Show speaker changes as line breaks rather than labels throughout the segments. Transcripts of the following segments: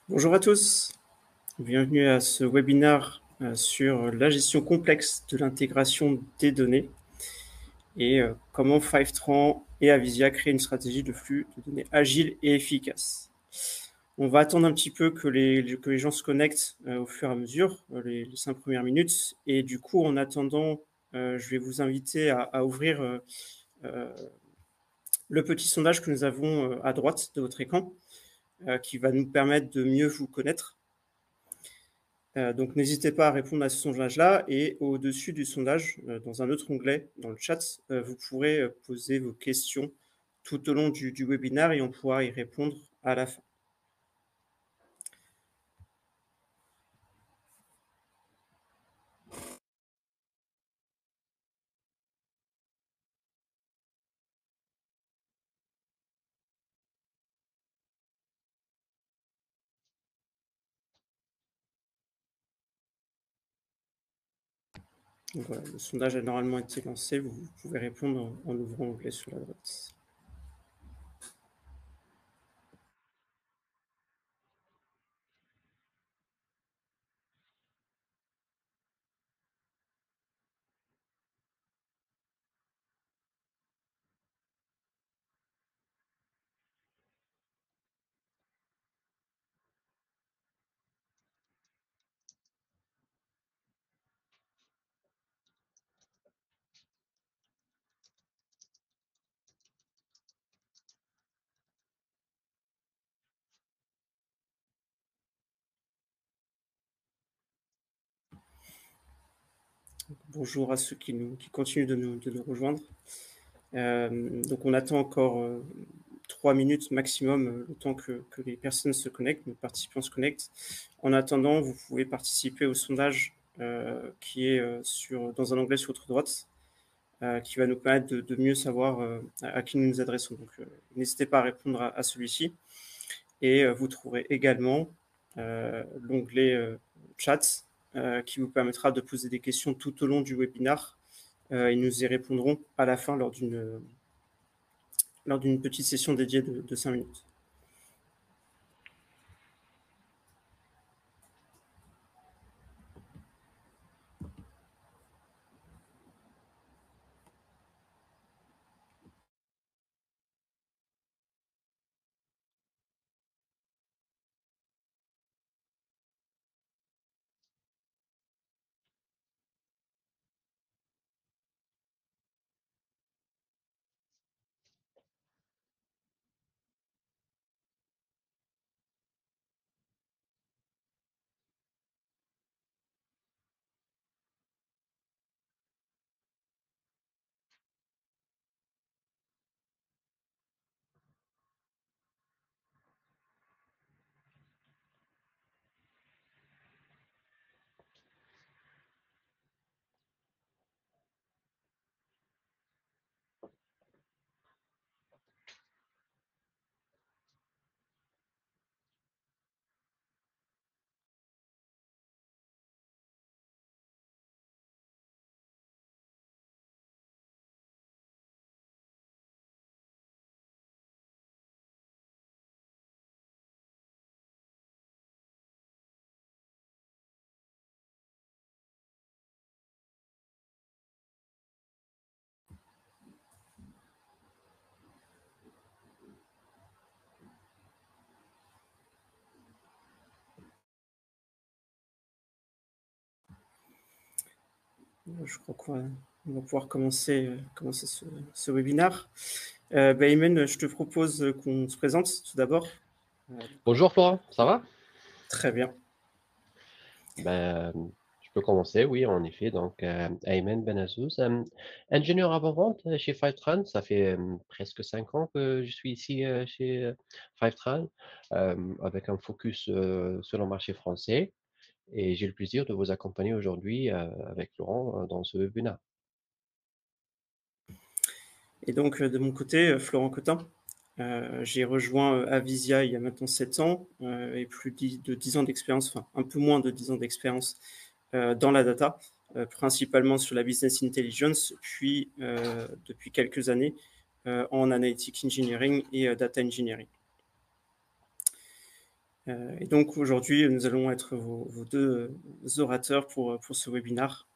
Bonjour à tous, bienvenue à ce webinaire sur la gestion complexe de l'intégration des données et comment Fivetran et Avisia créent une stratégie de flux de données agile et efficace. On va attendre un petit peu que les gens se connectent au fur et à mesure, les 5 premières minutes, et du coup, en attendant, je vais vous inviter à ouvrir le petit sondage que nous avons à droite de votre écran, qui va nous permettre de mieux vous connaître. Donc, n'hésitez pas à répondre à ce sondage-là. Et au-dessus du sondage, dans un autre onglet, dans le chat, vous pourrez poser vos questions tout au long du webinaire et on pourra y répondre à la fin. Donc, voilà, le sondage a normalement été lancé. Vous pouvez répondre en ouvrant l'onglet sur la droite. Donc, bonjour à ceux qui continuent de nous rejoindre. Donc, on attend encore 3 minutes maximum, le temps que les personnes se connectent, nos participants se connectent. En attendant, vous pouvez participer au sondage qui est dans un onglet sur votre droite, qui va nous permettre de mieux savoir à qui nous nous adressons. Donc, n'hésitez pas à répondre à celui-ci. Et vous trouverez également l'onglet chat qui vous permettra de poser des questions tout au long du webinaire. Et nous y répondrons à la fin lors d'une petite session dédiée de 5 minutes. Je crois qu'on va pouvoir commencer ce webinaire. Ayman, je te propose qu'on se présente tout d'abord.
Bonjour Florent, ça va?
Très bien.
Je peux commencer, oui, en effet. Donc, Ayman Benazouz, ingénieur avant-vente chez Fivetran. Ça fait presque 5 ans que je suis ici chez Fivetran, avec un focus sur le marché français. Et j'ai le plaisir de vous accompagner aujourd'hui avec Laurent dans ce webinaire.
Et donc, de mon côté, Florent Cotin. J'ai rejoint Avisia il y a maintenant 7 ans et plus de 10 ans d'expérience, enfin un peu moins de 10 ans d'expérience dans la data, principalement sur la business intelligence, puis depuis quelques années en analytic engineering et data engineering. Et donc aujourd'hui, nous allons être vos deux orateurs pour ce webinaire.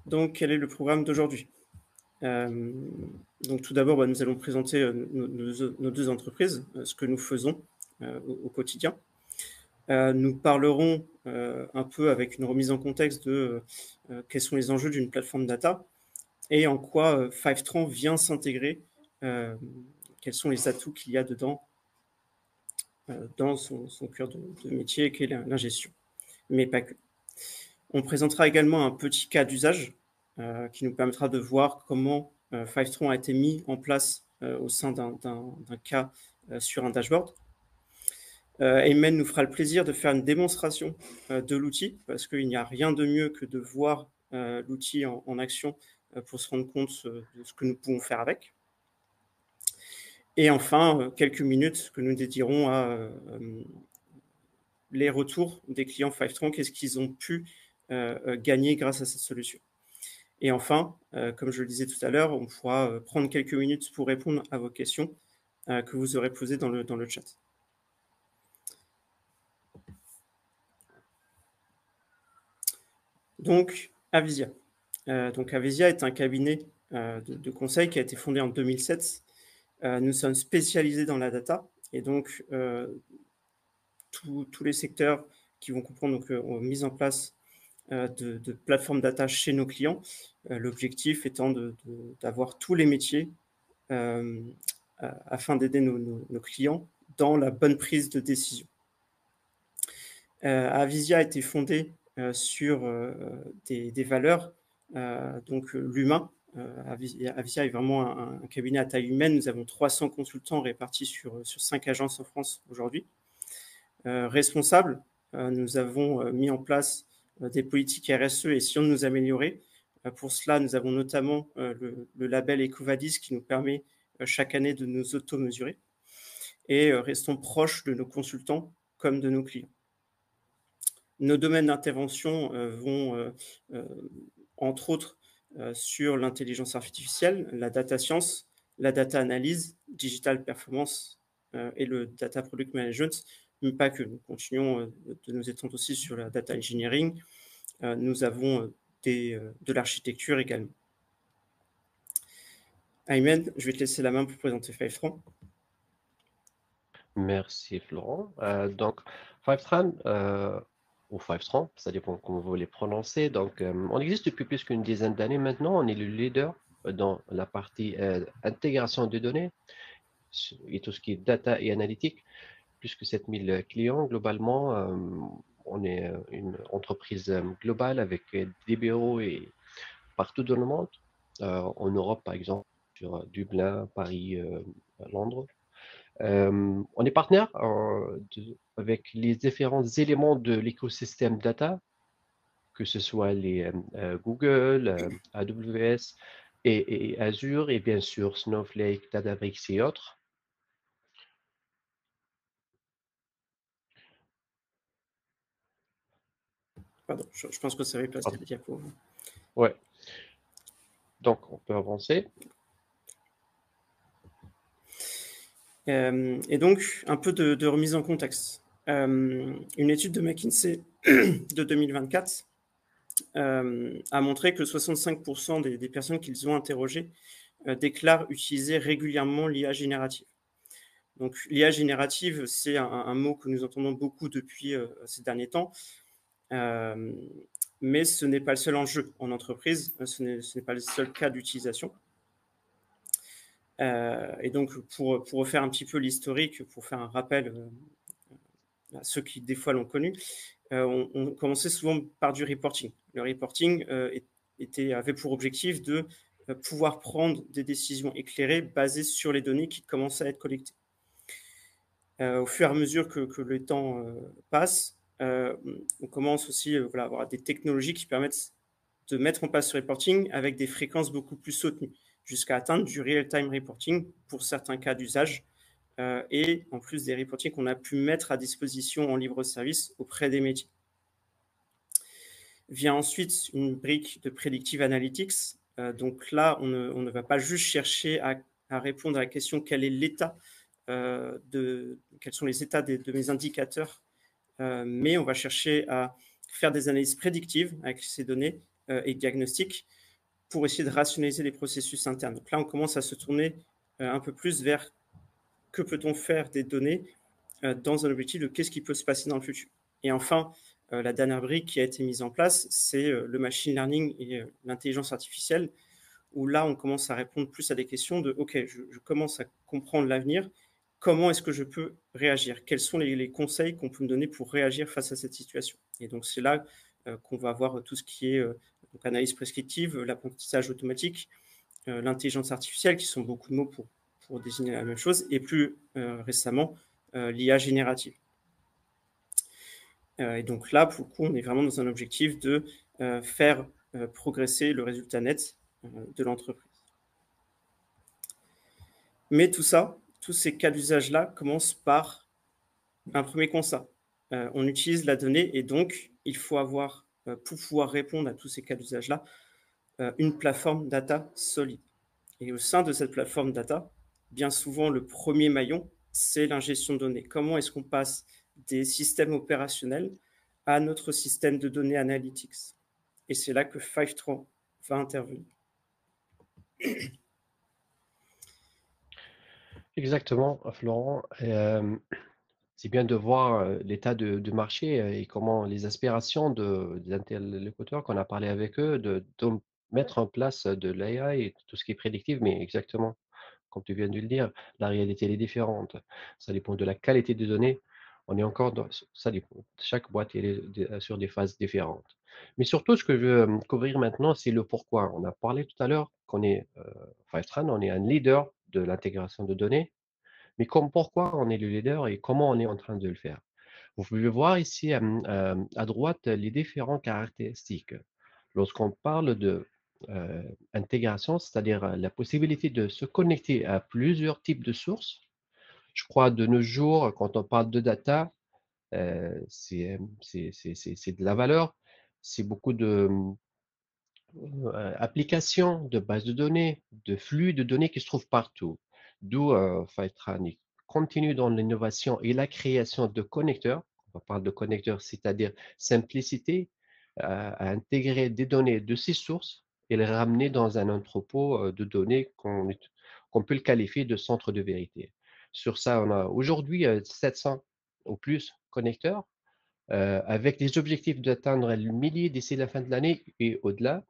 Donc, quel est le programme d'aujourd'hui? Donc tout d'abord, nous allons présenter nos deux entreprises, ce que nous faisons au quotidien. Nous parlerons un peu avec une remise en contexte de quels sont les enjeux d'une plateforme data et en quoi Fivetran vient s'intégrer, quels sont les atouts qu'il y a dedans dans son cœur de métier, qui est l'ingestion, mais pas que. On présentera également un petit cas d'usage qui nous permettra de voir comment Fivetran a été mis en place au sein d'un cas sur un dashboard. Ayman nous fera le plaisir de faire une démonstration de l'outil, parce qu'il n'y a rien de mieux que de voir l'outil en action pour se rendre compte de ce que nous pouvons faire avec. Et enfin, quelques minutes que nous dédierons à les retours des clients Fivetran, qu'est-ce qu'ils ont pu gagner grâce à cette solution. Et enfin, comme je le disais tout à l'heure, on pourra prendre quelques minutes pour répondre à vos questions que vous aurez posées dans le chat. Donc, Avisia. Donc, Avisia est un cabinet de conseil qui a été fondé en 2007. Nous sommes spécialisés dans la data et donc tous les secteurs qui vont comprendre donc, mise en place de plateformes data chez nos clients. L'objectif étant d'avoir tous les métiers afin d'aider nos clients dans la bonne prise de décision. Avisia a été fondée sur des valeurs, donc l'humain. Avisia est vraiment un cabinet à taille humaine. Nous avons 300 consultants répartis sur 5 agences en France aujourd'hui. Responsables, nous avons mis en place des politiques RSE et si on nous améliorer. Pour cela, nous avons notamment le label EcoVadis qui nous permet chaque année de nous auto-mesurer et restons proches de nos consultants comme de nos clients. Nos domaines d'intervention vont, entre autres, sur l'intelligence artificielle, la data science, la data analyse, digital performance et le data product management, mais pas que. Nous continuons de nous étendre aussi sur la data engineering. Nous avons de l'architecture également. Ayman, je vais te laisser la main pour présenter Fivetran.
Merci Florent. Donc, Fivetran, ou Fivetran, ça dépend comment vous les prononcez. Donc, on existe depuis plus qu'une dizaine d'années maintenant. On est le leader dans la partie intégration de données et tout ce qui est data et analytique. Plus que 7000 clients globalement. On est une entreprise globale avec des bureaux et partout dans le monde. En Europe, par exemple, sur Dublin, Paris, Londres. On est partenaire avec les différents éléments de l'écosystème data, que ce soit les Google, AWS et Azure, et bien sûr Snowflake, Databricks et autres.
Pardon, je pense que ça va passer le diapo.
Ouais. Donc, on peut avancer.
Et donc, un peu de remise en contexte. Une étude de McKinsey de 2024 a montré que 65% des personnes qu'ils ont interrogées déclarent utiliser régulièrement l'IA générative. Donc, l'IA générative, c'est un mot que nous entendons beaucoup depuis ces derniers temps, mais ce n'est pas le seul enjeu en entreprise, ce n'est pas le seul cas d'utilisation. Et donc, pour refaire un petit peu l'historique, pour faire un rappel à ceux qui, des fois, l'ont connu, on commençait souvent par du reporting. Le reporting avait pour objectif de pouvoir prendre des décisions éclairées basées sur les données qui commençaient à être collectées. Au fur et à mesure que le temps passe, on commence aussi à avoir des technologies qui permettent de mettre en place ce reporting avec des fréquences beaucoup plus soutenues, jusqu'à atteindre du real-time reporting pour certains cas d'usage, et en plus des reportings qu'on a pu mettre à disposition en libre service auprès des métiers. Vient ensuite une brique de predictive analytics. Donc là, on ne va pas juste chercher à répondre à la question quel est l'état quels sont les états de mes indicateurs, mais on va chercher à faire des analyses prédictives avec ces données et diagnostiques pour essayer de rationaliser les processus internes. Donc là, on commence à se tourner un peu plus vers que peut-on faire des données dans un objectif de qu'est-ce qui peut se passer dans le futur. Et enfin, la dernière brique qui a été mise en place, c'est le machine learning et l'intelligence artificielle, où là, on commence à répondre plus à des questions de, OK, je commence à comprendre l'avenir, comment est-ce que je peux réagir? Quels sont les conseils qu'on peut me donner pour réagir face à cette situation? Et donc, c'est là qu'on va avoir tout ce qui est donc analyse prescriptive, l'apprentissage automatique, l'intelligence artificielle, qui sont beaucoup de mots pour désigner la même chose, et plus récemment, l'IA générative. Et donc là, pour le coup, on est vraiment dans un objectif de faire progresser le résultat net de l'entreprise. Mais tout ça, tous ces cas d'usage-là commencent par un premier constat. On utilise la donnée et donc il faut avoir, pour pouvoir répondre à tous ces cas d'usage-là, une plateforme data solide. Et au sein de cette plateforme data, bien souvent, le premier maillon, c'est l'ingestion de données. Comment est-ce qu'on passe des systèmes opérationnels à notre système de données analytics? Et c'est là que Fivetran va intervenir.
Exactement, Florent. C'est bien de voir l'état de marché et comment les aspirations des interlocuteurs qu'on a parlé avec eux, de mettre en place de l'AI et tout ce qui est prédictif, mais exactement, comme tu viens de le dire, la réalité elle est différente. Ça dépend de la qualité des données. On est encore dans, ça dépend. Chaque boîte elle est sur des phases différentes. Mais surtout, ce que je veux couvrir maintenant, c'est le pourquoi. On a parlé tout à l'heure qu'on est Fivetran, on est un leader de l'intégration de données. Mais comme pourquoi on est le leader et comment on est en train de le faire. Vous pouvez voir ici à droite les différentes caractéristiques. Lorsqu'on parle de intégration, c'est-à-dire la possibilité de se connecter à plusieurs types de sources, je crois de nos jours, quand on parle de data, c'est de la valeur, c'est beaucoup de applications, de bases de données, de flux de données qui se trouvent partout. D'où Fivetran continue dans l'innovation et la création de connecteurs. On parle de connecteurs, c'est-à-dire simplicité, à intégrer des données de ces sources et les ramener dans un entrepôt de données qu'on peut le qualifier de centre de vérité. Sur ça, on a aujourd'hui 700 ou plus connecteurs avec des objectifs d'atteindre le millier d'ici la fin de l'année et au-delà.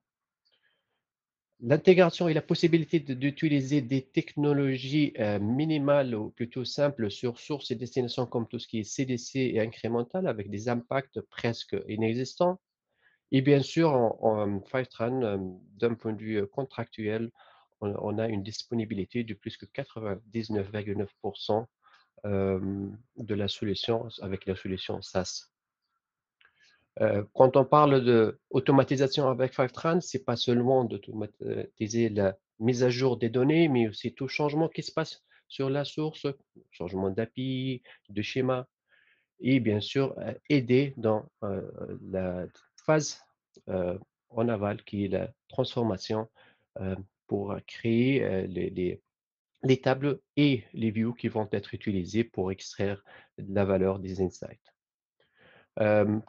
L'intégration et la possibilité d'utiliser des technologies minimales ou plutôt simples sur sources et destinations comme tout ce qui est CDC et incrémental avec des impacts presque inexistants. Et bien sûr, en Fivetran, d'un point de vue contractuel, on a une disponibilité de plus que 99,9% de la solution avec la solution SaaS. Quand on parle d'automatisation avec Fivetran, c'est pas seulement d'automatiser la mise à jour des données, mais aussi tout changement qui se passe sur la source, changement d'API, de schéma, et bien sûr aider dans la phase en aval qui est la transformation euh, pour créer les tables et les views qui vont être utilisés pour extraire de la valeur des insights.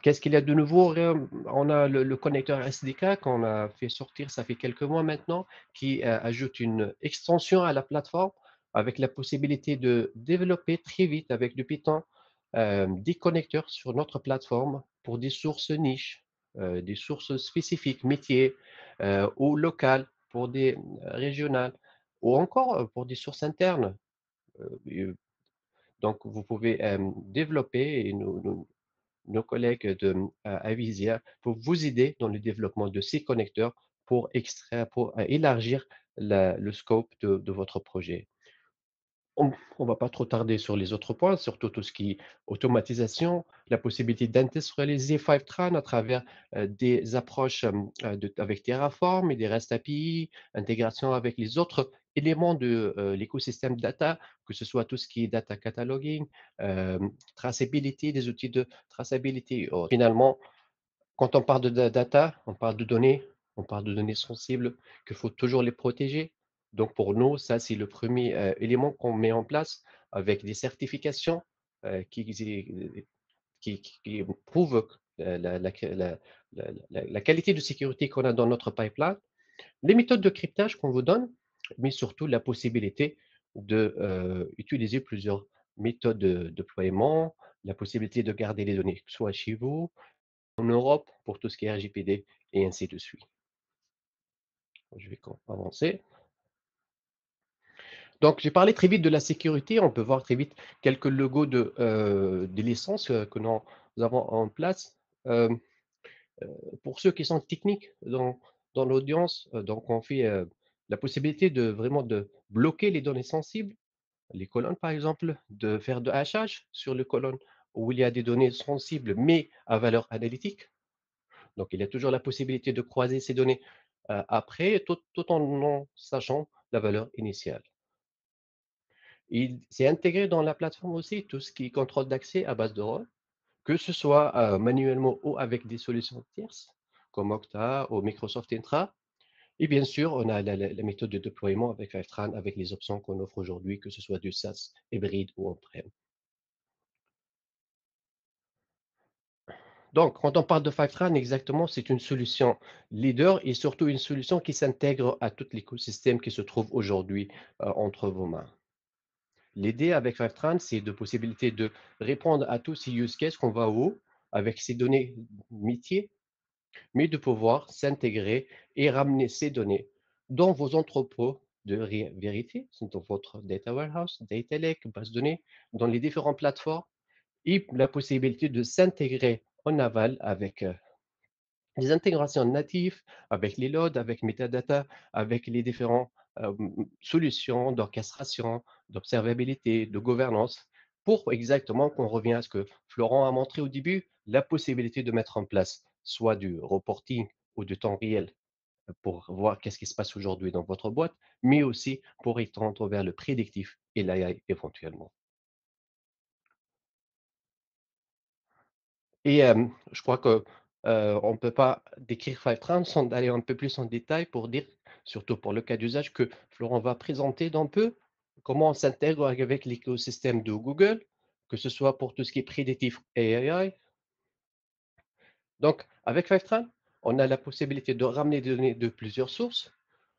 Qu'est-ce qu'il y a de nouveau? On a le connecteur SDK qu'on a fait sortir, ça fait quelques mois maintenant, qui ajoute une extension à la plateforme avec la possibilité de développer très vite avec du Python des connecteurs sur notre plateforme pour des sources niches, des sources spécifiques, métiers ou locales pour des régionales ou encore pour des sources internes. Donc, vous pouvez développer et nos collègues de Avisia pour vous aider dans le développement de ces connecteurs pour extraire, pour élargir le scope de votre projet. On ne va pas trop tarder sur les autres points, surtout tout ce qui est automatisation, la possibilité d'industrialiser Fivetran à travers des approches avec Terraform et des REST API, intégration avec les autres éléments de l'écosystème data, que ce soit tout ce qui est data cataloging, euh, traçabilité, des outils de traçabilité et autres. Finalement, quand on parle de data, on parle de données sensibles, qu'il faut toujours les protéger. Donc pour nous, ça, c'est le premier élément qu'on met en place avec des certifications qui prouvent la qualité de sécurité qu'on a dans notre pipeline, les méthodes de cryptage qu'on vous donne, mais surtout la possibilité de utiliser plusieurs méthodes de déploiement, la possibilité de garder les données, soit chez vous, en Europe, pour tout ce qui est RGPD, et ainsi de suite. Je vais avancer. Donc, j'ai parlé très vite de la sécurité. On peut voir très vite quelques logos des licences que nous avons en place. Euh, pour ceux qui sont techniques dans l'audience, donc on fait la possibilité de vraiment de bloquer les données sensibles, les colonnes par exemple, de faire de hachage sur les colonnes où il y a des données sensibles mais à valeur analytique. Donc il y a toujours la possibilité de croiser ces données après, tout en sachant la valeur initiale. C'est intégré dans la plateforme aussi tout ce qui est contrôle d'accès à base de rôle, que ce soit manuellement ou avec des solutions tierces comme Okta ou Microsoft Intra. Et bien sûr, on a la méthode de déploiement avec Fivetran, avec les options qu'on offre aujourd'hui, que ce soit du SaaS, hybride ou on-prem. Donc, quand on parle de Fivetran, exactement, c'est une solution leader et surtout une solution qui s'intègre à tout l'écosystème qui se trouve aujourd'hui entre vos mains. L'idée avec Fivetran, c'est de possibilité de répondre à tous ces use cases qu'on va haut avec ces données métiers, mais de pouvoir s'intégrer et ramener ces données dans vos entrepôts de vérité, dans votre data warehouse, data lake, base de données, dans les différentes plateformes, et la possibilité de s'intégrer en aval avec les intégrations natives, avec les loads, avec metadata, avec les différentes solutions d'orchestration, d'observabilité, de gouvernance, pour exactement qu'on revienne à ce que Florent a montré au début, la possibilité de mettre en place soit du reporting ou du temps réel pour voir qu'est-ce qui se passe aujourd'hui dans votre boîte, mais aussi pour étendre vers le prédictif et l'AI éventuellement. Et je crois que, on ne peut pas décrire Fivetran sans aller un peu plus en détail pour dire, surtout pour le cas d'usage que Florent va présenter d'un peu, comment on s'intègre avec l'écosystème de Google, que ce soit pour tout ce qui est prédictif et AI. Donc avec Fivetran, on a la possibilité de ramener des données de plusieurs sources.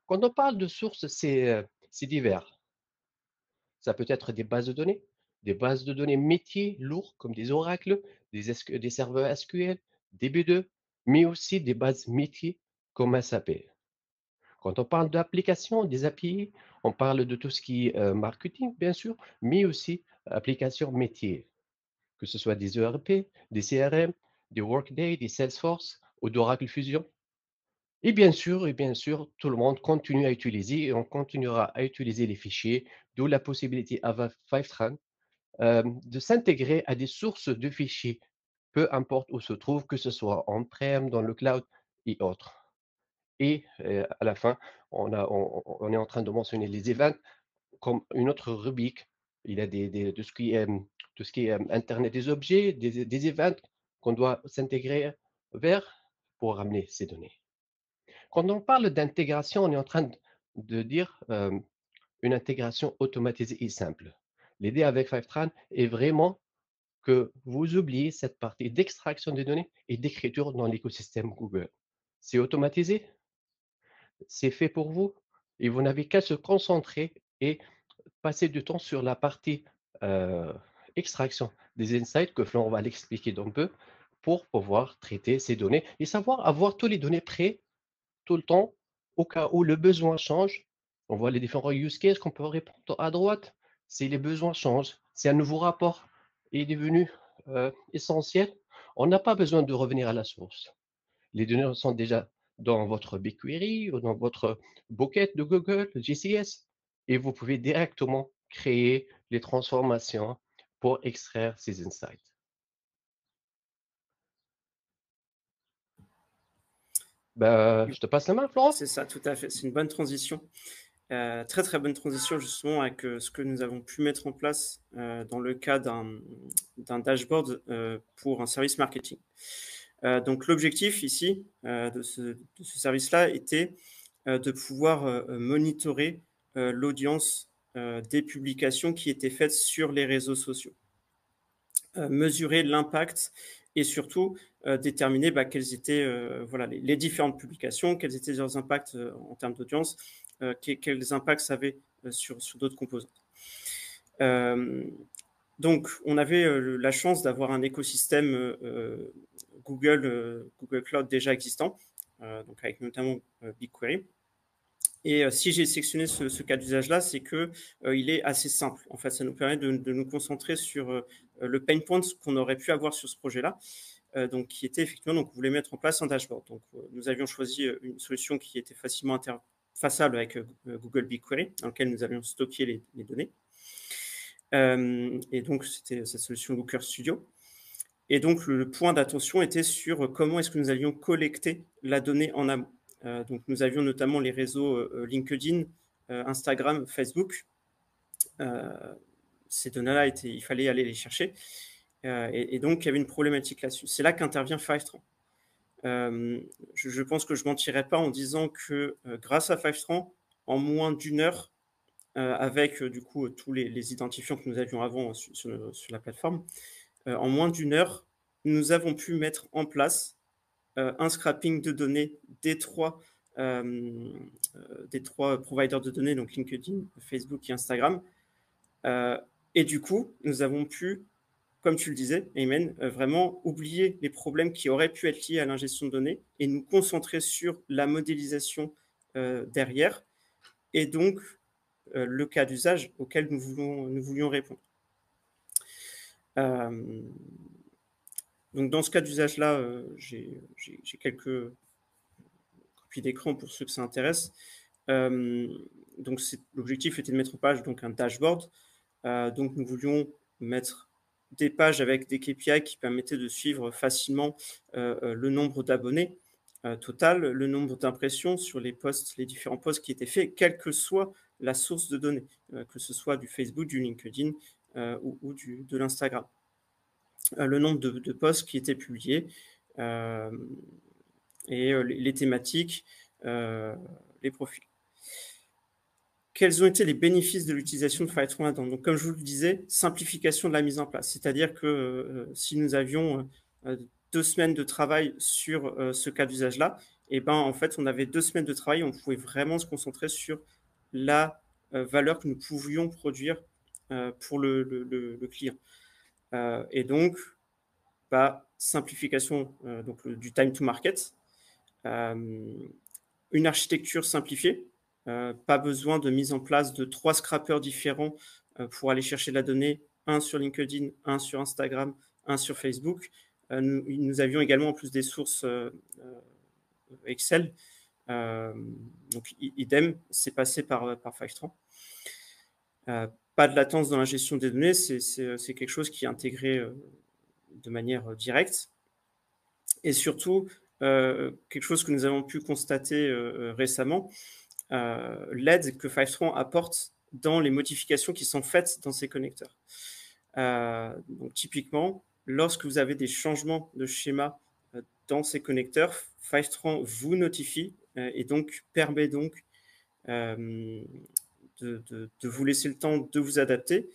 Quand on parle de sources, c'est divers. Ça peut être des bases de données métiers lourds comme des oracles, des serveurs SQL, des B2, mais aussi des bases métiers comme SAP. Quand on parle d'applications, des API, on parle de tout ce qui est marketing, bien sûr, mais aussi applications métiers, que ce soit des ERP, des CRM, des Workday, des Salesforce ou d'Oracle Fusion. Et bien sûr, tout le monde continue à utiliser et on continuera à utiliser les fichiers, d'où la possibilité avec Fivetran de s'intégrer à des sources de fichiers, peu importe où se trouvent, que ce soit on-prem, dans le cloud et autres. Et à la fin, on est en train de mentionner les events comme une autre rubrique. Il y a tout ce qui est Internet des objets, des events qu'on doit s'intégrer vers pour ramener ces données. Quand on parle d'intégration, on est en train de dire une intégration automatisée et simple. L'idée avec Fivetran est vraiment que vous oubliez cette partie d'extraction des données et d'écriture dans l'écosystème Google. C'est automatisé, c'est fait pour vous et vous n'avez qu'à se concentrer et passer du temps sur la partie euh, extraction des insights que Florent va l'expliquer d'un peu pour pouvoir traiter ces données et savoir avoir tous les données prêtes tout le temps au cas où le besoin change. On voit les différents use cases qu'on peut répondre à droite. Si les besoins changent, si un nouveau rapport est devenu essentiel, on n'a pas besoin de revenir à la source. Les données sont déjà dans votre BigQuery ou dans votre bucket de Google, GCS, et vous pouvez directement créer les transformations pour extraire ces insights. Ben, je te passe la main, Florent.
C'est ça, tout à fait. C'est une bonne transition. Très très bonne transition justement avec ce que nous avons pu mettre en place dans le cas d'un dashboard pour un service marketing. Donc l'objectif ici de ce service-là était de pouvoir monitorer l'audience des publications qui étaient faites sur les réseaux sociaux. Mesurer l'impact et surtout déterminer quelles étaient voilà, les différentes publications, quels étaient leurs impacts en termes d'audience, quels impacts ça avait sur d'autres composantes. Donc, on avait la chance d'avoir un écosystème Google Cloud déjà existant, donc avec notamment BigQuery. Et si j'ai sélectionné ce cas d'usage-là, c'est que il est assez simple. En fait, ça nous permet de nous concentrer sur le pain point qu'on aurait pu avoir sur ce projet-là, donc qui était effectivement, donc on voulait mettre en place un dashboard. Donc nous avions choisi une solution qui était facilement interfaçable avec Google BigQuery, dans lequel nous avions stocké les données. Et donc c'était cette solution Looker Studio. Et donc le point d'attention était sur comment est-ce que nous allions collecter la donnée en amont. Donc nous avions notamment les réseaux LinkedIn, Instagram, Facebook. Ces données-là, il fallait aller les chercher. Et donc il y avait une problématique là-dessus. C'est là qu'intervient Fivetran. Je pense que je mentirais pas en disant que grâce à Fivetran, en moins d'une heure, avec du coup tous les identifiants que nous avions avant sur la plateforme, en moins d'une heure, nous avons pu mettre en place un scrapping de données des trois providers de données, donc LinkedIn, Facebook et Instagram. Et du coup, nous avons pu, comme tu le disais, Ayman, vraiment oublier les problèmes qui auraient pu être liés à l'ingestion de données et nous concentrer sur la modélisation derrière et donc le cas d'usage auquel nous voulions répondre. Donc dans ce cas d'usage-là, j'ai quelques copies d'écran pour ceux que ça intéresse. Donc l'objectif était de mettre en page donc, un dashboard. Donc nous voulions mettre des pages avec des KPI qui permettaient de suivre facilement le nombre d'abonnés total, le nombre d'impressions sur les différents posts qui étaient faits, quelle que soit la source de données, que ce soit du Facebook, du LinkedIn ou de l'Instagram. Le nombre de posts qui étaient publiés et les thématiques, les profils. Quels ont été les bénéfices de l'utilisation de Fivetran là-dedans? Donc, comme je vous le disais, simplification de la mise en place. C'est-à-dire que si nous avions 2 semaines de travail sur ce cas d'usage-là, et ben, en fait, on avait 2 semaines de travail, on pouvait vraiment se concentrer sur la valeur que nous pouvions produire pour le client. Et donc, simplification donc, du time to market, une architecture simplifiée, pas besoin de mise en place de 3 scrappers différents pour aller chercher de la donnée, un sur LinkedIn, un sur Instagram, un sur Facebook. Nous avions également en plus des sources Excel. Donc idem, c'est passé par Fivetran. Pas de latence dans la gestion des données, c'est quelque chose qui est intégré de manière directe. Et surtout, quelque chose que nous avons pu constater récemment, l'aide que Fivetran apporte dans les modifications qui sont faites dans ces connecteurs. Donc typiquement, lorsque vous avez des changements de schéma dans ces connecteurs, Fivetran vous notifie et donc permet donc de vous laisser le temps de vous adapter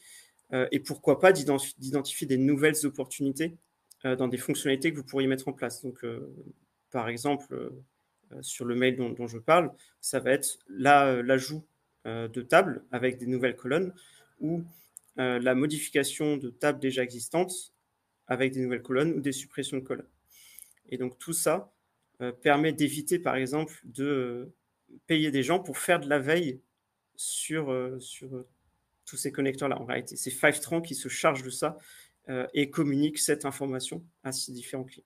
et pourquoi pas d'identifier des nouvelles opportunités dans des fonctionnalités que vous pourriez mettre en place. Donc, par exemple, sur le mail dont je parle, ça va être l'ajout de tables avec des nouvelles colonnes ou la modification de tables déjà existantes avec des nouvelles colonnes ou des suppressions de colonnes. Et donc tout ça permet d'éviter, par exemple, de payer des gens pour faire de la veille sur tous ces connecteurs-là. En réalité, c'est Fivetran qui se charge de ça et communique cette information à ses différents clients.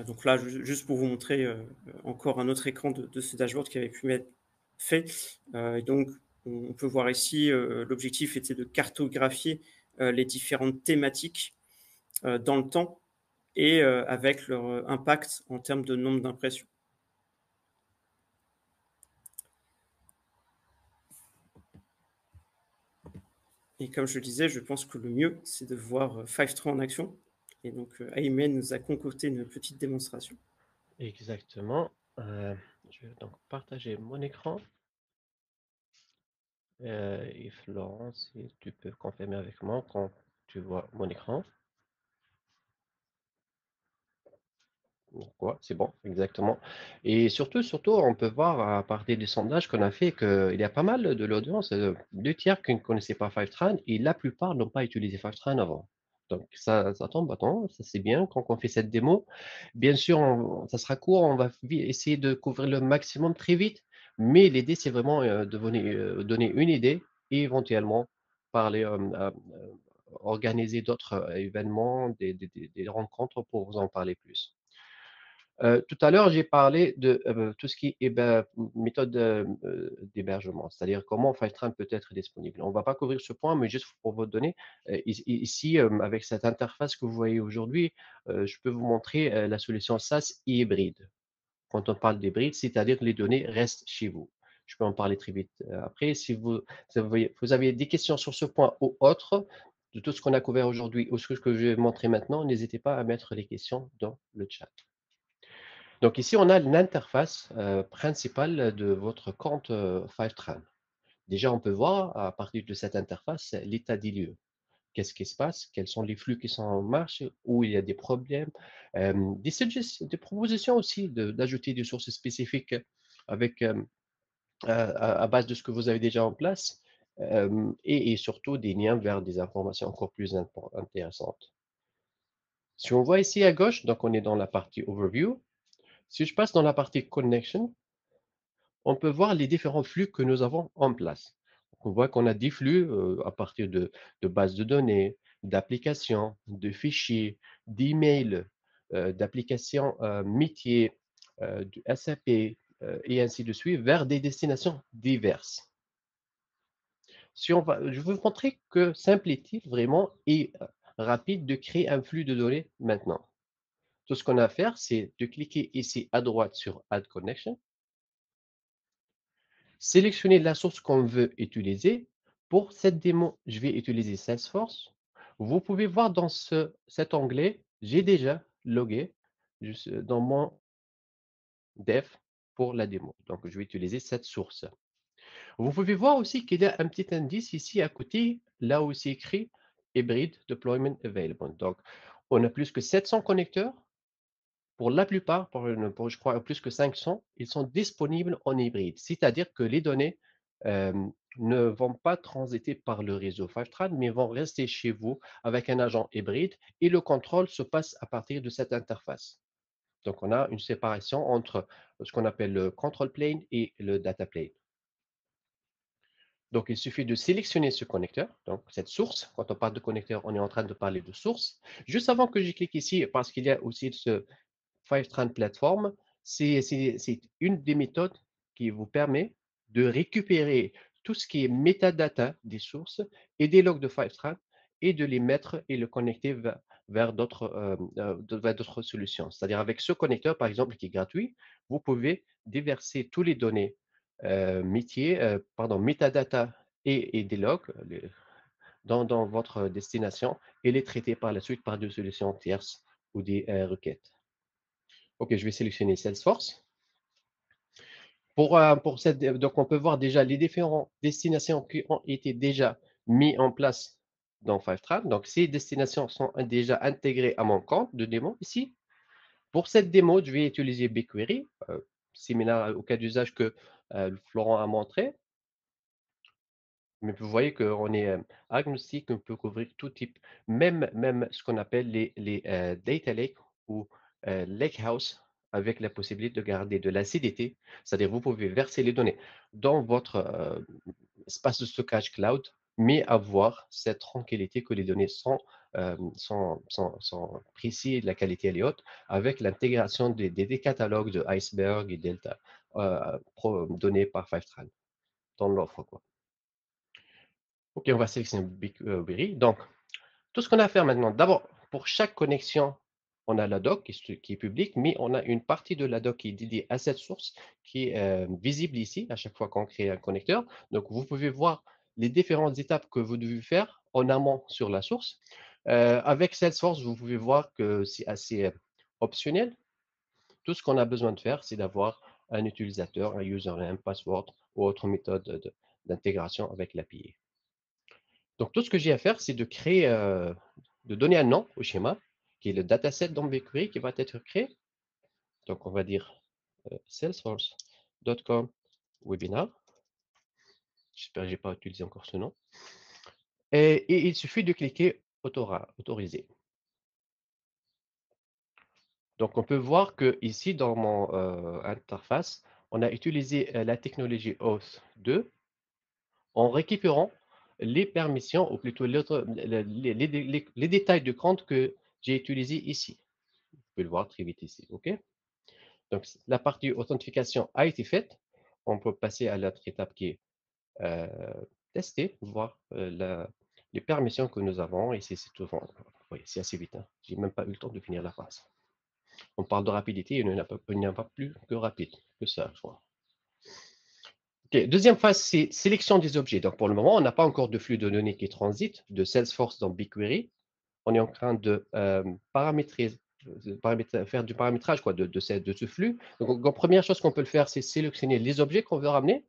Donc là, juste pour vous montrer encore un autre écran de ce dashboard qui avait pu être fait. Et donc, on peut voir ici, l'objectif était de cartographier les différentes thématiques dans le temps et avec leur impact en termes de nombre d'impressions. Et comme je le disais, je pense que le mieux, c'est de voir Fivetran en action. Et donc, Ayman nous a concocté une petite démonstration.
Exactement. Je vais donc partager mon écran. Et Florence, si tu peux confirmer avec moi quand tu vois mon écran. Ouais, c'est bon, exactement. Et surtout, on peut voir à partir des sondages qu'on a fait qu'il y a pas mal de l'audience, 2 tiers qui ne connaissaient pas Fivetran et la plupart n'ont pas utilisé Fivetran avant. Donc ça tombe à temps, ça c'est bien quand on fait cette démo. Bien sûr, ça sera court, on va essayer de couvrir le maximum très vite, mais l'idée c'est vraiment de donner une idée et éventuellement parler, organiser d'autres événements, des rencontres pour vous en parler plus. Tout à l'heure, j'ai parlé de tout ce qui est méthode d'hébergement, c'est-à-dire comment Fivetran peut être disponible. On ne va pas couvrir ce point, mais juste pour vous donner, ici, avec cette interface que vous voyez aujourd'hui, je peux vous montrer la solution SaaS hybride. Quand on parle d'hybride, c'est-à-dire que les données restent chez vous. Je peux en parler très vite après. Si vous avez des questions sur ce point ou autre, de tout ce qu'on a couvert aujourd'hui ou ce que je vais montrer maintenant, n'hésitez pas à mettre les questions dans le chat. Donc ici, on a l'interface principale de votre compte Fivetran. Déjà, on peut voir à partir de cette interface l'état des lieux. Qu'est-ce qui se passe? Quels sont les flux qui sont en marche? Où il y a des problèmes? Des propositions aussi d'ajouter des sources spécifiques avec, à base de ce que vous avez déjà en place et surtout des liens vers des informations encore plus intéressantes. Si on voit ici à gauche, donc on est dans la partie Overview. Si je passe dans la partie Connection, on peut voir les différents flux que nous avons en place. On voit qu'on a des flux à partir de bases de données, d'applications, de fichiers, d'emails, d'applications métiers, du SAP et ainsi de suite vers des destinations diverses. Je vais vous montrer que c'est vraiment et rapide de créer un flux de données maintenant. Tout ce qu'on a à faire, c'est de cliquer ici à droite sur Add Connection. Sélectionner la source qu'on veut utiliser. Pour cette démo, je vais utiliser Salesforce. Vous pouvez voir dans cet onglet, j'ai déjà logué dans mon dev pour la démo. Donc, je vais utiliser cette source. Vous pouvez voir aussi qu'il y a un petit indice ici à côté, là où c'est écrit Hybrid Deployment Available. Donc, on a plus que 700 connecteurs. Pour la plupart, je crois plus que 500, ils sont disponibles en hybride. C'est-à-dire que les données ne vont pas transiter par le réseau Fivetran, mais vont rester chez vous avec un agent hybride et le contrôle se passe à partir de cette interface. Donc, on a une séparation entre ce qu'on appelle le control plane et le data plane. Donc, il suffit de sélectionner ce connecteur, donc cette source. Quand on parle de connecteur, on est en train de parler de source. Juste avant que je clique ici, parce qu'il y a aussi ce Fivetran Platform, c'est une des méthodes qui vous permet de récupérer tout ce qui est metadata des sources et des logs de Fivetran et de les mettre et le connecter vers d'autres solutions. C'est-à-dire avec ce connecteur, par exemple, qui est gratuit, vous pouvez déverser toutes les données metadata et des logs dans votre destination et les traiter par la suite par des solutions tierces ou des requêtes. OK, je vais sélectionner Salesforce. Donc, on peut voir déjà les différentes destinations qui ont été déjà mises en place dans Fivetran. Donc, ces destinations sont déjà intégrées à mon compte de démo ici. Pour cette démo, je vais utiliser BigQuery, similaire au cas d'usage que Florent a montré. Mais vous voyez qu'on est agnostique, on peut couvrir tout type, même ce qu'on appelle les data lake ou lakehouse, avec la possibilité de garder de l'acidité, c'est-à-dire vous pouvez verser les données dans votre espace de stockage cloud, mais avoir cette tranquillité que les données sont précises, la qualité elle est haute, avec l'intégration des catalogues de Iceberg et Delta donnés par Fivetran dans l'offre, quoi. OK, on va sélectionner BigQuery. Donc, tout ce qu'on a à faire maintenant, d'abord, pour chaque connexion, on a la doc qui est publique, mais on a une partie de la doc qui est dédiée à cette source qui est visible ici à chaque fois qu'on crée un connecteur. Donc, vous pouvez voir les différentes étapes que vous devez faire en amont sur la source. Avec Salesforce, vous pouvez voir que c'est assez optionnel. Tout ce qu'on a besoin de faire, c'est d'avoir un utilisateur, un username, password ou autre méthode d'intégration avec l'API. Donc tout ce que j'ai à faire, c'est de créer, de donner un nom au schéma, qui est le dataset dans BigQuery qui va être créé. Donc on va dire salesforce.com webinar. J'espère que je n'ai pas utilisé encore ce nom. Et il suffit de cliquer autoriser. Donc on peut voir que ici dans mon interface, on a utilisé la technologie Auth2 en récupérant les permissions, ou plutôt les détails de compte que j'ai utilisé ici. Vous pouvez le voir très vite ici, OK? Donc la partie authentification a été faite. On peut passer à l'autre étape qui est euh, tester, voir les permissions que nous avons. Ici, c'est tout. Oui, c'est assez vite. Hein. J'ai même pas eu le temps de finir la phrase. On parle de rapidité, il n'y en a pas plus que rapide que ça, je crois. Ok, deuxième phase, c'est sélection des objets. Donc, pour le moment, on n'a pas encore de flux de données qui transite de Salesforce dans BigQuery. On est en train de faire du paramétrage quoi, de ce flux. Donc, la première chose qu'on peut faire, c'est sélectionner les objets qu'on veut ramener.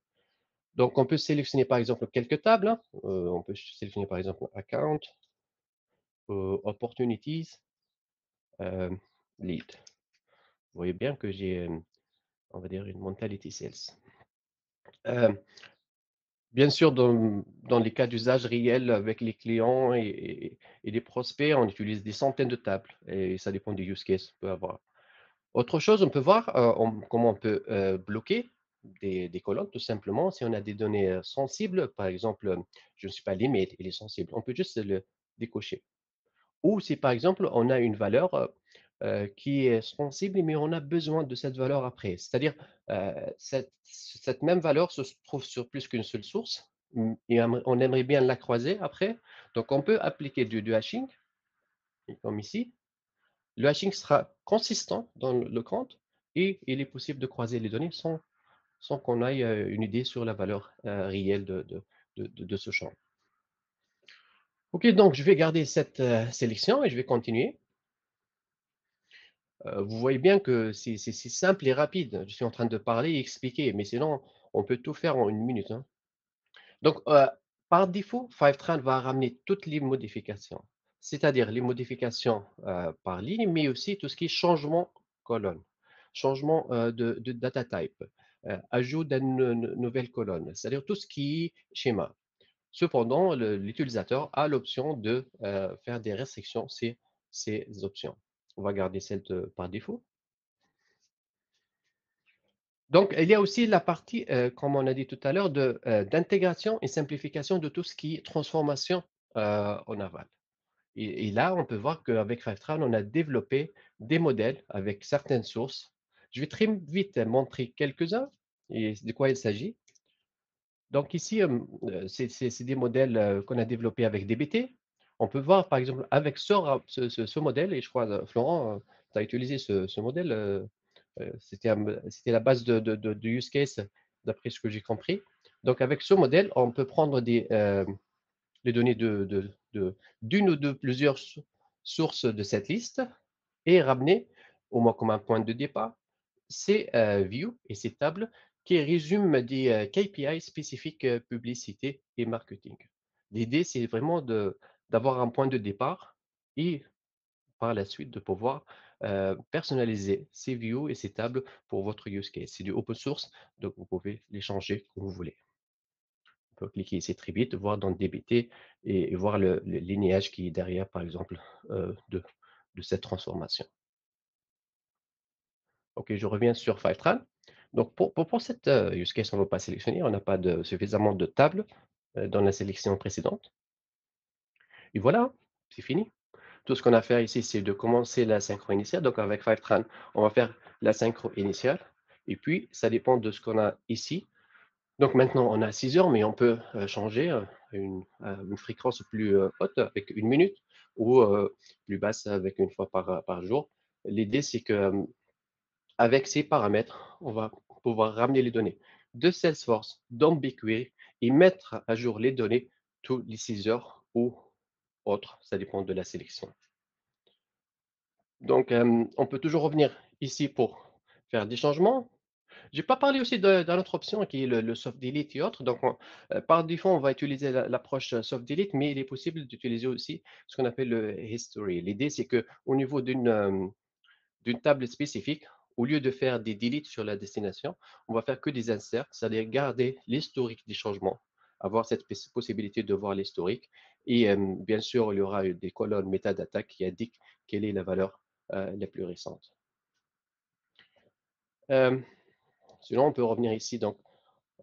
Donc, on peut sélectionner par exemple quelques tables. Hein. On peut sélectionner par exemple Account, Opportunities, Lead. Vous voyez bien que j'ai, on va dire, une mentality sales. Bien sûr, dans les cas d'usage réel avec les clients et les prospects, on utilise des centaines de tables et ça dépend du use case qu'on peut avoir. Autre chose, on peut voir comment on peut bloquer des colonnes, tout simplement. Si on a des données sensibles, par exemple, je ne sais pas, l'email, il est sensible, on peut juste le décocher. Ou si, par exemple, on a une valeur qui est sensible, mais on a besoin de cette valeur après. C'est-à-dire, cette même valeur se trouve sur plus qu'une seule source, et on aimerait bien la croiser après. Donc, on peut appliquer du hashing, comme ici. Le hashing sera consistant dans le compte et il est possible de croiser les données sans qu'on ait une idée sur la valeur réelle de ce champ. OK, donc je vais garder cette sélection et je vais continuer. Vous voyez bien que c'est simple et rapide. Je suis en train de parler et expliquer, mais sinon, on peut tout faire en une minute. Hein. Donc, par défaut, Fivetran va ramener toutes les modifications, c'est-à-dire les modifications par ligne, mais aussi tout ce qui est changement colonne, changement de data type, ajout d'une nouvelle colonne, c'est-à-dire tout ce qui est schéma. Cependant, l'utilisateur a l'option de faire des restrictions, ces options. On va garder celle par défaut. Donc, il y a aussi la partie, comme on a dit tout à l'heure, d'intégration et simplification de tout ce qui est transformation en aval. Et là, on peut voir qu'avec Fivetran, on a développé des modèles avec certaines sources. Je vais très vite montrer quelques-uns et de quoi il s'agit. Donc ici, c'est des modèles qu'on a développés avec DBT. On peut voir, par exemple, avec ce modèle, et je crois, Florent, tu as utilisé ce modèle, c'était la base de use case, d'après ce que j'ai compris. Donc avec ce modèle, on peut prendre les données d'une ou de plusieurs sources de cette liste et ramener, au moins comme un point de départ, ces views et ces tables qui résument des KPI spécifiques publicité et marketing. L'idée, c'est vraiment d'avoir un point de départ et par la suite de pouvoir personnaliser ces views et ces tables pour votre use case. C'est du open source, donc vous pouvez les changer comme vous voulez. On peut cliquer ici très vite, voir dans le DBT et voir le lignage qui est derrière, par exemple, de cette transformation. OK, je reviens sur Fivetran. Donc, pour cette use case, on ne va pas sélectionner, on n'a pas suffisamment de tables dans la sélection précédente. Et voilà, c'est fini. Tout ce qu'on a à faire ici, c'est de commencer la synchro initiale. Donc, avec Fivetran, on va faire la synchro initiale. Et puis, ça dépend de ce qu'on a ici. Donc, maintenant, on a 6 heures, mais on peut changer une fréquence plus haute avec une minute ou plus basse avec une fois par jour. L'idée, c'est que avec ces paramètres, on va pouvoir ramener les données de Salesforce dans BigQuery et mettre à jour les données tous les 6 heures ou autres, ça dépend de la sélection. Donc, on peut toujours revenir ici pour faire des changements. J'ai pas parlé aussi d'un autre option qui est le soft delete et autres. Donc, par défaut, on va utiliser l'approche soft delete, mais il est possible d'utiliser aussi ce qu'on appelle le history. L'idée, c'est que au niveau d'une table spécifique, au lieu de faire des deletes sur la destination, on va faire que des inserts, c'est-à-dire garder l'historique des changements, avoir cette possibilité de voir l'historique. Et bien sûr, il y aura des colonnes metadata qui indiquent quelle est la valeur la plus récente. Euh, Sinon, on peut revenir ici. Donc,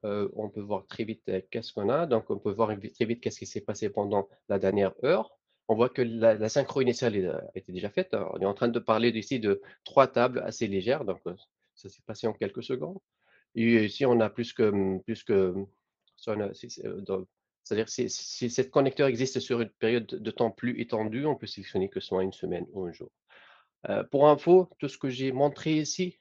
on peut voir très vite qu'est-ce qu'on a. Donc, on peut voir très vite qu'est-ce qui s'est passé pendant la dernière heure. On voit que la synchro initiale était déjà faite. On est en train de parler ici de trois tables assez légères. Donc, ça s'est passé en quelques secondes. Et ici, on a ça, c'est-à-dire si cette connecteur existe sur une période de temps plus étendue, on peut sélectionner que ce soit une semaine ou un jour. Pour info, tout ce que j'ai montré ici,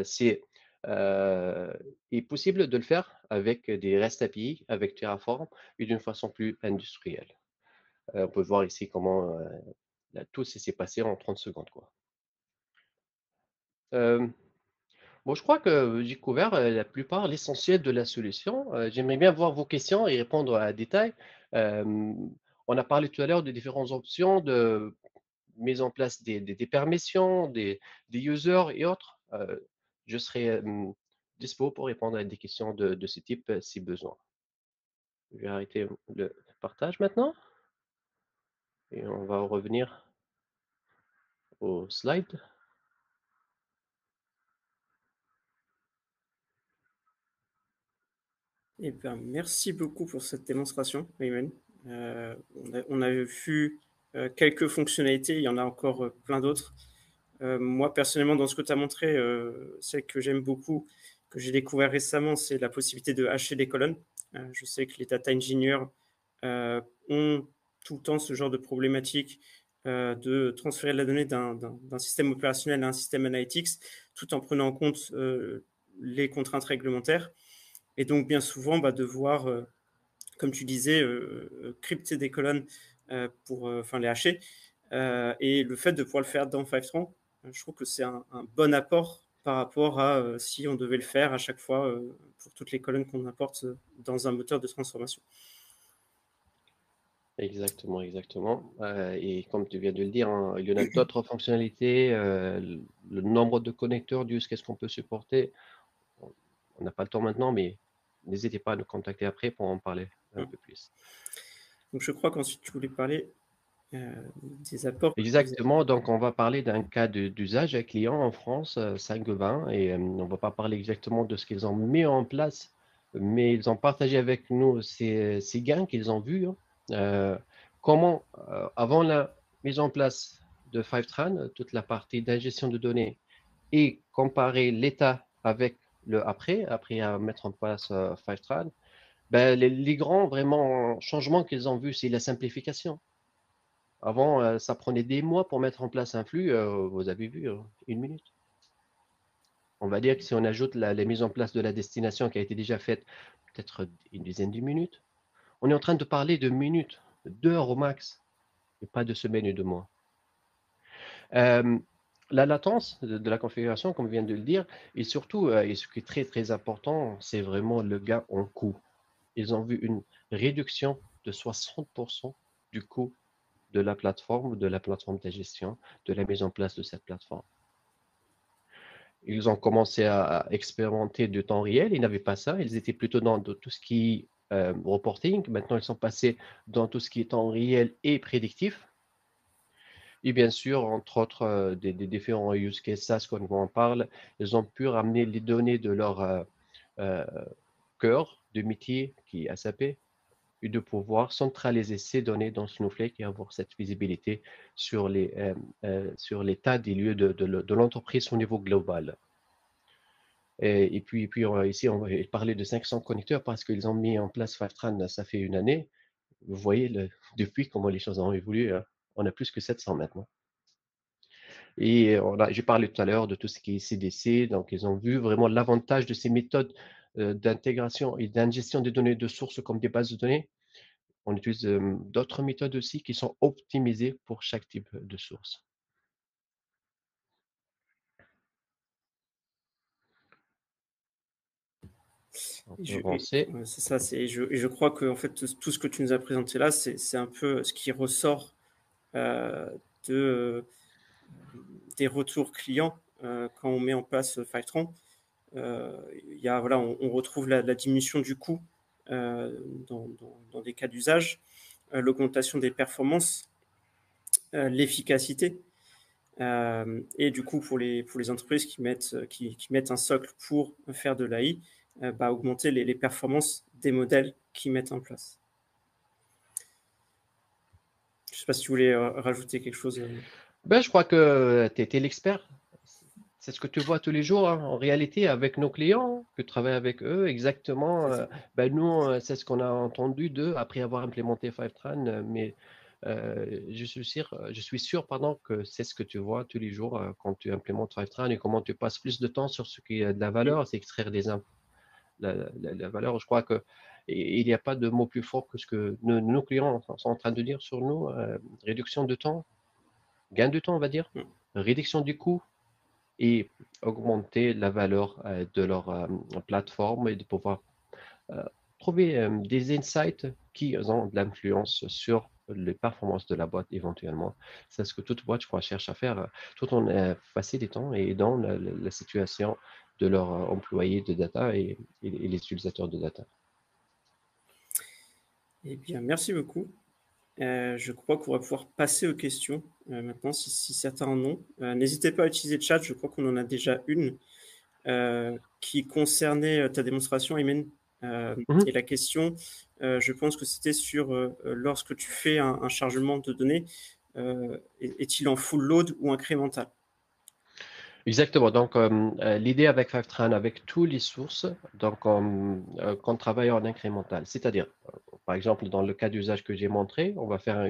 c'est est possible de le faire avec des REST API, avec Terraform et d'une façon plus industrielle. On peut voir ici comment tout s'est passé en 30 secondes, quoi. Euh, bon, je crois que j'ai couvert la plupart, l'essentiel de la solution. J'aimerais bien voir vos questions et répondre à détail. Euh, on a parlé tout à l'heure de différentes options de mise en place des permissions, des users et autres. Je serai dispo pour répondre à des questions de ce type si besoin. Je vais arrêter le partage maintenant et on va revenir au slide.
Eh bien, merci beaucoup pour cette démonstration, Ayman. On a vu quelques fonctionnalités, il y en a encore plein d'autres. Moi, personnellement, dans ce que tu as montré, celle que j'aime beaucoup, que j'ai découvert récemment, c'est la possibilité de hacher des colonnes. Je sais que les data engineers ont tout le temps ce genre de problématique de transférer la donnée d'un système opérationnel à un système analytics, tout en prenant en compte les contraintes réglementaires. Et donc, bien souvent, devoir, comme tu disais, crypter des colonnes pour les hacher. Et le fait de pouvoir le faire dans Fivetran, je trouve que c'est un bon apport par rapport à si on devait le faire à chaque fois pour toutes les colonnes qu'on importe dans un moteur de transformation.
Exactement, exactement. Et comme tu viens de le dire, hein, il y en a d'autres fonctionnalités. Le nombre de connecteurs du qu'est-ce qu'on peut supporter. On n'a pas le temps maintenant, mais n'hésitez pas à nous contacter après pour en parler un peu plus.
Donc je crois qu'ensuite tu voulais parler des apports que vous avez.
Exactement, donc on va parler d'un cas d'usage client en France, Saint-Gobain, et on ne va pas parler exactement de ce qu'ils ont mis en place, mais ils ont partagé avec nous ces gains qu'ils ont vus, hein. Comment, avant la mise en place de Fivetran, toute la partie d'ingestion de données, et comparer l'état avec le après à mettre en place Fivetran, ben, les grands vraiment changements qu'ils ont vus, c'est la simplification. Avant, ça prenait des mois pour mettre en place un flux, vous avez vu, 1 minute. On va dire que si on ajoute la mise en place de la destination qui a été déjà faite, peut-être une dizaine de minutes, on est en train de parler de minutes, d'heures au max, et pas de semaines et de mois. La latence de la configuration, comme on vient de le dire, et surtout, et ce qui est très très important, c'est vraiment le gain en coût. Ils ont vu une réduction de 60% du coût de la plateforme de gestion, de la mise en place de cette plateforme. Ils ont commencé à expérimenter du temps réel. Ils n'avaient pas ça. Ils étaient plutôt dans tout ce qui est reporting. Maintenant, ils sont passés dans tout ce qui est temps réel et prédictif. Et bien sûr, entre autres, des différents use cases SaaS, quand on en parle, ils ont pu ramener les données de leur euh, cœur de métier qui est SAP et de pouvoir centraliser ces données dans Snowflake et avoir cette visibilité sur l'état des lieux de l'entreprise au niveau global. Et puis ici, on va parler de 500 connecteurs parce qu'ils ont mis en place Fivetran, ça fait une année. Vous voyez depuis comment les choses ont évolué, hein. On a plus que 700 maintenant. Et j'ai parlé tout à l'heure de tout ce qui est CDC, donc ils ont vu vraiment l'avantage de ces méthodes d'intégration et d'ingestion des données de sources comme des bases de données. On utilise d'autres méthodes aussi qui sont optimisées pour chaque type de source. On
Et
peut avancer.
ouais, c'est ça. Et je crois que en fait, tout ce que tu nous as présenté là, c'est un peu ce qui ressort euh, de, des retours clients quand on met en place Fivetran. Il y a, voilà, on retrouve la diminution du coût dans des cas d'usage, l'augmentation des performances, l'efficacité. Et du coup, pour les entreprises qui mettent un socle pour faire de l'AI, bah, augmenter les performances des modèles qu'ils mettent en place. Je ne sais pas si tu voulais rajouter quelque chose.
Ben, je crois que tu étais l'expert. C'est ce que tu vois tous les jours, hein, en réalité, avec nos clients, que tu travailles avec eux, exactement.
C'est ça.
Ben nous, c'est ce qu'on a entendu d'eux après avoir implémenté Fivetran, mais je suis sûr, pardon, que c'est ce que tu vois tous les jours quand tu implémentes Fivetran et comment tu passes plus de temps sur ce qui est de la
Mm.
valeur, c'est extraire la valeur. Je crois que il n'y a pas de mot plus fort que ce que nos clients sont en train de dire sur nous. Réduction de temps, gain de temps, on va dire,
Mm.
réduction du coût et augmenter la valeur de leur plateforme et de pouvoir euh, trouver des insights qui ont de l'influence sur les performances de la boîte éventuellement. C'est ce que toute boîte, je crois, cherche à faire tout en facilitant et aidant la situation de leurs employés de data et les utilisateurs de data.
Eh bien, merci beaucoup. Je crois qu'on va pouvoir passer aux questions maintenant, si certains en ont. N'hésitez pas à utiliser le chat, je crois qu'on en a déjà une qui concernait ta démonstration, Aymen.
Mhm.
Et la question, je pense que c'était sur lorsque tu fais un chargement de données, est-il en full load ou incrémental?
Exactement. Donc, l'idée avec Fivetran, avec toutes les sources, donc qu'on travaille en incrémental. C'est-à-dire, par exemple, dans le cas d'usage que j'ai montré, on va faire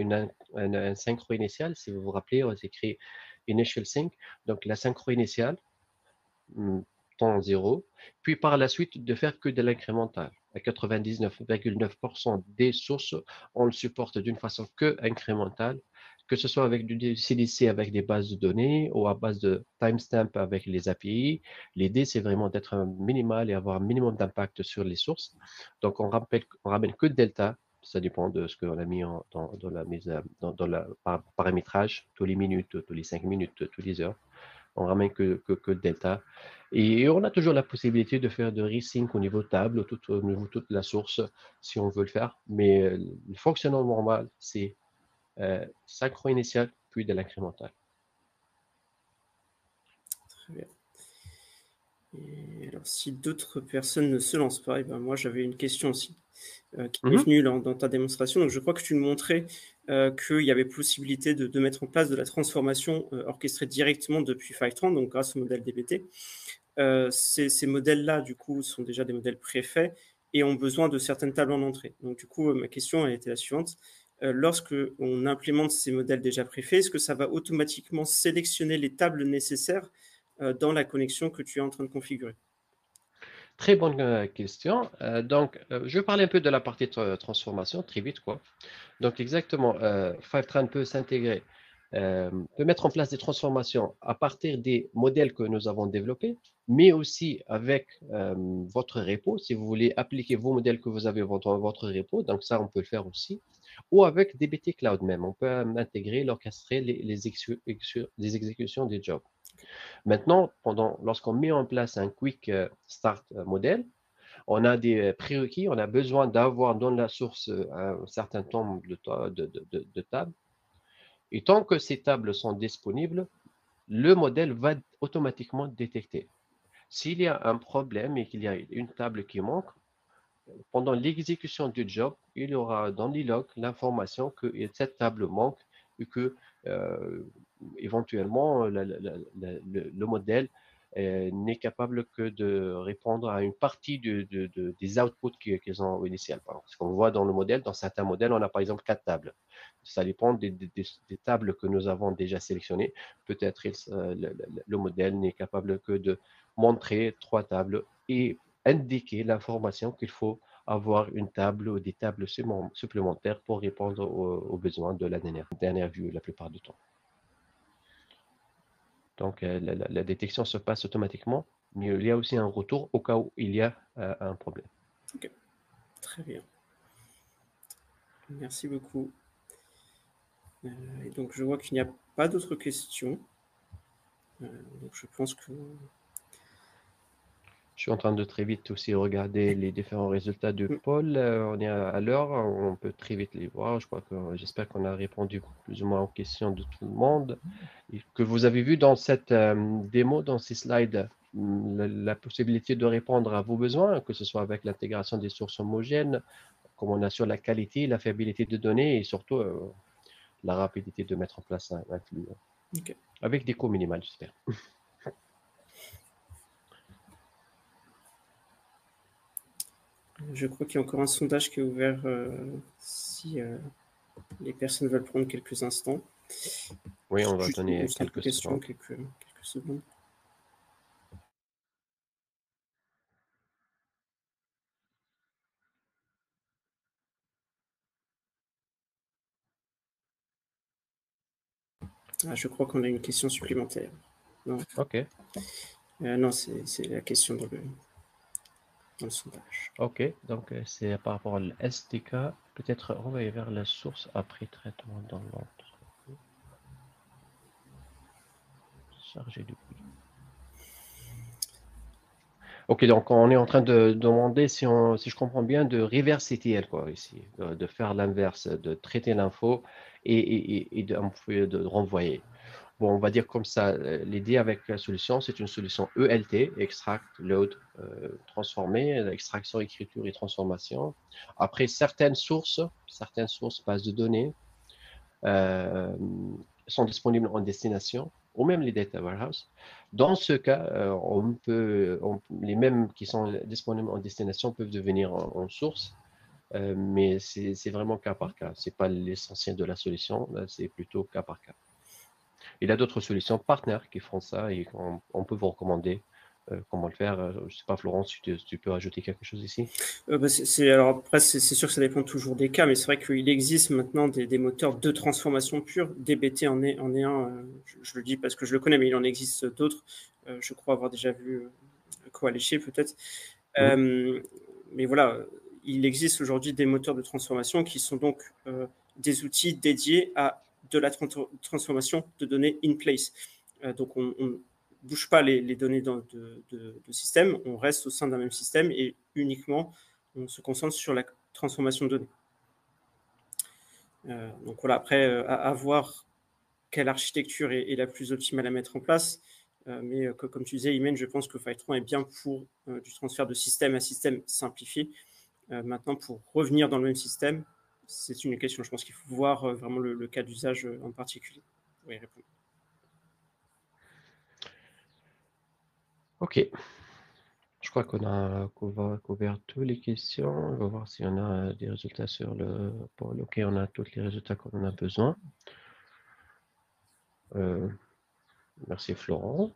un synchro initial. Si vous vous rappelez, on s'écrit initial sync. Donc, la synchro initiale, temps zéro. Puis par la suite, de faire que de l'incrémental. À 99,9% des sources, on le supporte d'une façon que incrémentale, que ce soit avec du CDC avec des bases de données ou à base de timestamp avec les API. L'idée, c'est vraiment d'être minimal et avoir un minimum d'impact sur les sources. Donc, on ramène que Delta. Ça dépend de ce qu'on a mis dans la mise, dans le paramétrage, tous les minutes, tous les 5 minutes, toutes les heures. On ramène que Delta. Et on a toujours la possibilité de faire de resync au niveau table, au niveau de toute la source, si on veut le faire. Mais le fonctionnement normal, c'est synchro initial, puis de l'incrémental.
Très bien. Et alors, si d'autres personnes ne se lancent pas, et ben moi j'avais une question aussi qui est
Mhm.
venue dans ta démonstration. Donc, je crois que tu nous montrais qu'il y avait possibilité de mettre en place de la transformation orchestrée directement depuis Fivetran, donc grâce au modèle DBT. Ces modèles-là, du coup, sont déjà des modèles préfaits et ont besoin de certaines tables en entrée. Donc, du coup, ma question a été la suivante. Lorsque on implémente ces modèles déjà préfaits, est-ce que ça va automatiquement sélectionner les tables nécessaires dans la connexion que tu es en train de configurer?
Très bonne question. Donc, je vais parler un peu de la partie de transformation, très vite, quoi. Donc, exactement, Fivetran peut s'intégrer, peut mettre en place des transformations à partir des modèles que nous avons développés, mais aussi avec votre repo, si vous voulez appliquer vos modèles que vous avez dans votre repo, donc ça, on peut le faire aussi, ou avec DBT Cloud même. On peut intégrer, l'orchestrer les exécutions des jobs. Maintenant, lorsqu'on met en place un quick start modèle, on a des prérequis, on a besoin d'avoir dans la source un certain nombre de tables. Et tant que ces tables sont disponibles, le modèle va automatiquement détecter. S'il y a un problème et qu'il y a une table qui manque, pendant l'exécution du job, il y aura dans les logs l'information que cette table manque et que euh, éventuellement le modèle n'est capable que de répondre à une partie des outputs qu'ils ont initial. Parce qu'on voit dans le modèle, dans certains modèles, on a par exemple 4 tables. Ça dépend des tables que nous avons déjà sélectionnées. Peut-être le modèle n'est capable que de montrer 3 tables et indiquer l'information qu'il faut avoir une table ou des tables supplémentaires pour répondre aux besoins de la dernière vue la plupart du temps. Donc, la détection se passe automatiquement, mais il y a aussi un retour au cas où il y a un problème.
Ok, très bien. Merci beaucoup. Et donc, je vois qu'il n'y a pas d'autres questions. Donc, je pense que...
Je suis en train de très vite aussi regarder les différents résultats de
Mm.
Paul. On est à l'heure, on peut très vite les voir. J'espère qu'on a répondu plus ou moins aux questions de tout le monde. Et que vous avez vu dans cette démo, dans ces slides, la possibilité de répondre à vos besoins, que ce soit avec l'intégration des sources homogènes, comme on assure la qualité, la fiabilité de données et surtout la rapidité de mettre en place un flux.
Ok.
Avec des coûts minimaux, j'espère.
Je crois qu'il y a encore un sondage qui est ouvert si les personnes veulent prendre quelques instants.
Oui, on va
Juste
donner
une simple
quelques
question,
secondes.
quelques secondes. Ah, je crois qu'on a une question supplémentaire. Non,
OK.
non, c'est la question dans le sondage.
OK, donc c'est par rapport à l'SDK, peut-être renvoyer vers la source après traitement dans l'autre. Charger du bruit. OK, donc on est en train de demander, si je comprends bien, de reverse ETL, quoi, ici, de faire l'inverse, de traiter l'info et de renvoyer. Bon, on va dire comme ça, l'idée avec la solution, c'est une solution ELT, extract, load, transformer, extraction, écriture et transformation. Après, certaines sources, bases de données, sont disponibles en destination, ou même les data warehouse. Dans ce cas, les mêmes qui sont disponibles en destination peuvent devenir en source, mais c'est vraiment cas par cas. C'est pas l'essentiel de la solution, là, c'est plutôt cas par cas. Il y a d'autres solutions partenaires qui font ça et on peut vous recommander comment le faire. Je ne sais pas, Florence, si tu peux ajouter quelque chose ici?
Alors après, c'est sûr que ça dépend toujours des cas, mais c'est vrai qu'il existe maintenant des moteurs de transformation pure. DBT en est un. Je le dis parce que je le connais, mais il en existe d'autres. Je crois avoir déjà vu Coalition peut-être. Mais voilà, il existe aujourd'hui des moteurs de transformation qui sont donc des outils dédiés à de la transformation de données in place. Donc on ne bouge pas les données de système, on reste au sein d'un même système et uniquement on se concentre sur la transformation de données. Donc voilà, après, à voir quelle architecture est la plus optimale à mettre en place. Mais comme tu disais, Imen, je pense que Fivetron est bien pour du transfert de système à système simplifié. Maintenant, pour revenir dans le même système, c'est une question. Je pense qu'il faut voir vraiment le cas d'usage en particulier pour y répondre.
OK. Je crois qu'on a couvert toutes les questions. On va voir s'il y en a des résultats sur le pôle. OK, on a tous les résultats qu'on en a besoin. Merci Florent.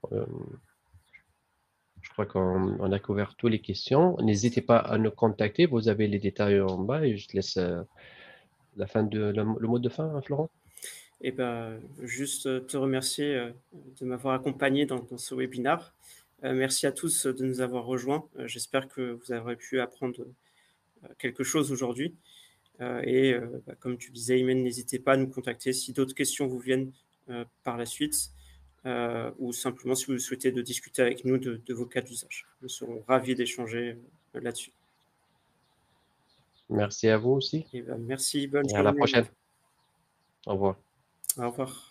Je crois qu'on a couvert toutes les questions. N'hésitez pas à nous contacter. Vous avez les détails en bas et je te laisse le mot de fin, hein, Florent.
Et ben, juste te remercier de m'avoir accompagné dans ce webinaire. Merci à tous de nous avoir rejoints. J'espère que vous aurez pu apprendre quelque chose aujourd'hui. Comme tu disais, Imen, n'hésitez pas à nous contacter si d'autres questions vous viennent par la suite ou simplement si vous souhaitez de discuter avec nous de vos cas d'usage. Nous serons ravis d'échanger là-dessus.
Merci à vous aussi
Et ben, merci, bonne
et à la
journée.
prochaine. Au revoir.
Au revoir.